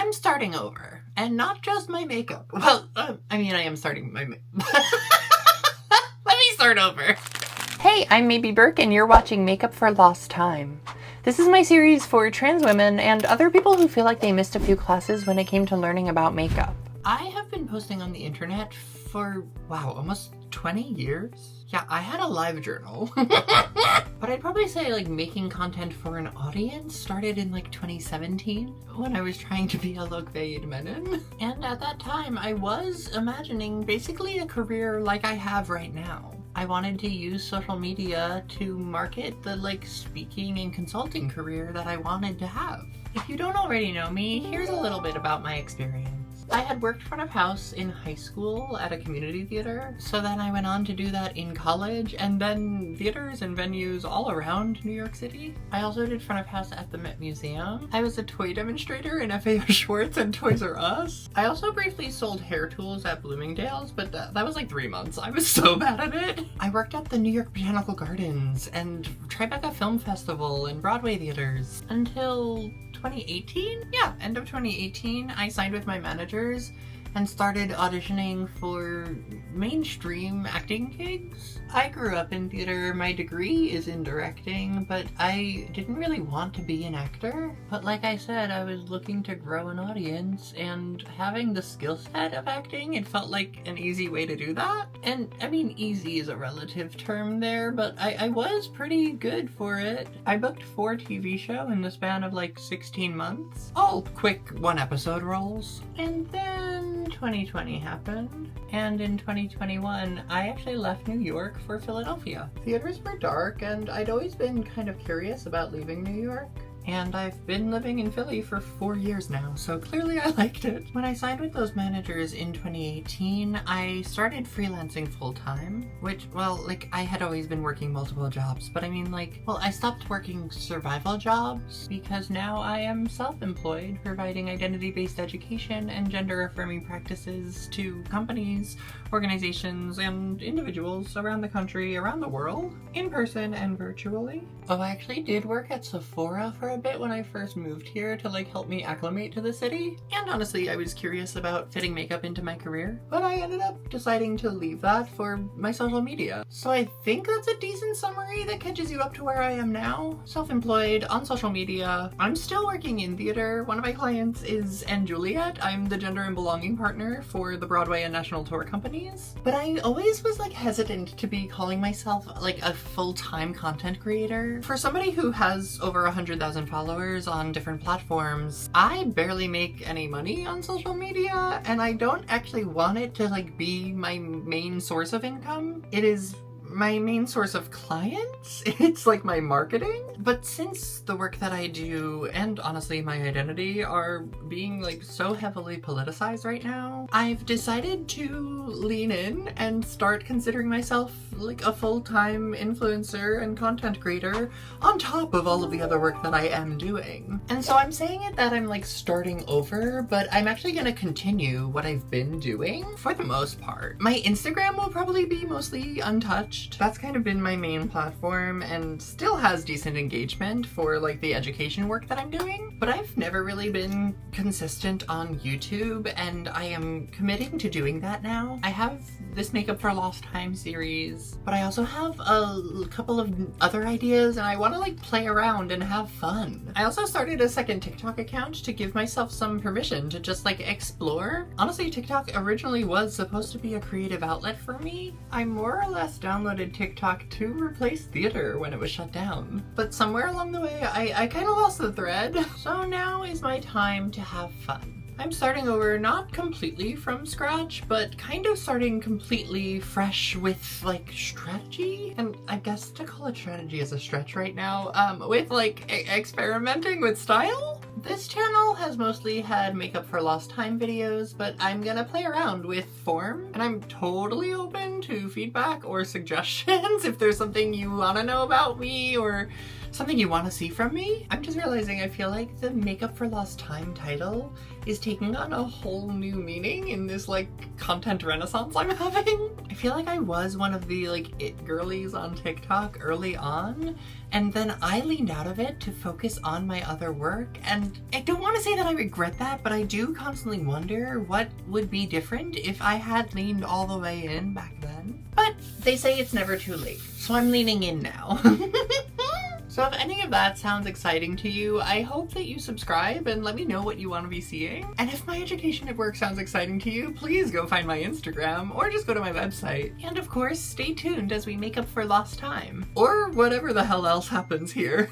I'm starting over, and not just my makeup. Well, I am starting my Let me start over. Hey, I'm maybe Burke, and you're watching Makeup for Lost Time. This is my series for trans women and other people who feel like they missed a few classes when it came to learning about makeup. I have been posting on the internet for, almost 20 years? Yeah, I had a live journal. But I'd probably say making content for an audience started in 2017 when I was trying to be a Lokveid Menon. And at that time I was imagining basically a career like I have right now. I wanted to use social media to market the speaking and consulting career that I wanted to have. If you don't already know me, here's a little bit about my experience. I had worked front of house in high school at a community theater, so then I went on to do that in college and then theaters and venues all around New York City. I also did front of house at the Met Museum. I was a toy demonstrator in FAO Schwartz and Toys R Us. I also briefly sold hair tools at Bloomingdale's, but that was 3 months. I was so bad at it. I worked at the New York Botanical Gardens and Tribeca Film Festival and Broadway theaters until 2018? Yeah, end of 2018, I signed with my managers and started auditioning for mainstream acting gigs. I grew up in theater, my degree is in directing, but I didn't really want to be an actor. But like I said, I was looking to grow an audience, and having the skill set of acting, it felt like an easy way to do that. And easy is a relative term there, but I was pretty good for it. I booked 4 TV shows in the span of 16 months. All quick 1-episode roles. And then 2020 happened, and in 2021 I actually left New York for Philadelphia. Theaters were dark, and I'd always been kind of curious about leaving New York. And I've been living in Philly for 4 years now, so clearly I liked it. When I signed with those managers in 2018, I started freelancing full-time, which, I had always been working multiple jobs, but I stopped working survival jobs because now I am self-employed, providing identity-based education and gender-affirming practices to companies, organizations, and individuals around the country, around the world, in person and virtually. Oh, I actually did work at Sephora for a bit when I first moved here to help me acclimate to the city. And honestly, I was curious about fitting makeup into my career, but I ended up deciding to leave that for my social media. So I think that's a decent summary that catches you up to where I am now. Self-employed, on social media. I'm still working in theater. One of my clients is Anne Juliet. I'm the gender and belonging partner for the Broadway and national tour companies. But I always was hesitant to be calling myself a full-time content creator. For somebody who has over 100,000 followers on different platforms, I barely make any money on social media, and I don't actually want it to be my main source of income. It is my main source of clients. It's my marketing. But since the work that I do, and honestly my identity, are being so heavily politicized right now, I've decided to lean in and start considering myself a full-time influencer and content creator on top of all of the other work that I am doing. And so I'm saying it that I'm starting over, but I'm actually going to continue what I've been doing for the most part. My Instagram will probably be mostly untouched. That's kind of been my main platform and still has decent engagement for the education work that I'm doing. But I've never really been consistent on YouTube, and I am committing to doing that now. I have this Makeup for Lost Time series, but I also have a couple of other ideas, and I want to play around and have fun. I also started a second TikTok account to give myself some permission to just explore. Honestly, TikTok originally was supposed to be a creative outlet for me. I more or less downloaded TikTok to replace theater when it was shut down. But somewhere along the way, I kind of lost the thread. So now is my time to have fun. I'm starting over, not completely from scratch, but kind of starting completely fresh with strategy. And I guess to call it strategy is a stretch right now, with experimenting with style. This channel has mostly had Makeup for Lost Time videos, but I'm gonna play around with form, and I'm totally open to feedback or suggestions if there's something you want to know about me or Something you want to see from me? I'm just realizing I feel like the Makeup for Lost Time title is taking on a whole new meaning in this like content renaissance I'm having. I feel like I was one of the like it girlies on TikTok early on, and then I leaned out of it to focus on my other work, and I don't want to say that I regret that, but I do constantly wonder what would be different if I had leaned all the way in back then. But they say it's never too late, so I'm leaning in now. So if any of that sounds exciting to you, I hope that you subscribe and let me know what you want to be seeing. And if my education at work sounds exciting to you, please go find my Instagram or just go to my website. And of course, stay tuned as we make up for lost time. Or whatever the hell else happens here.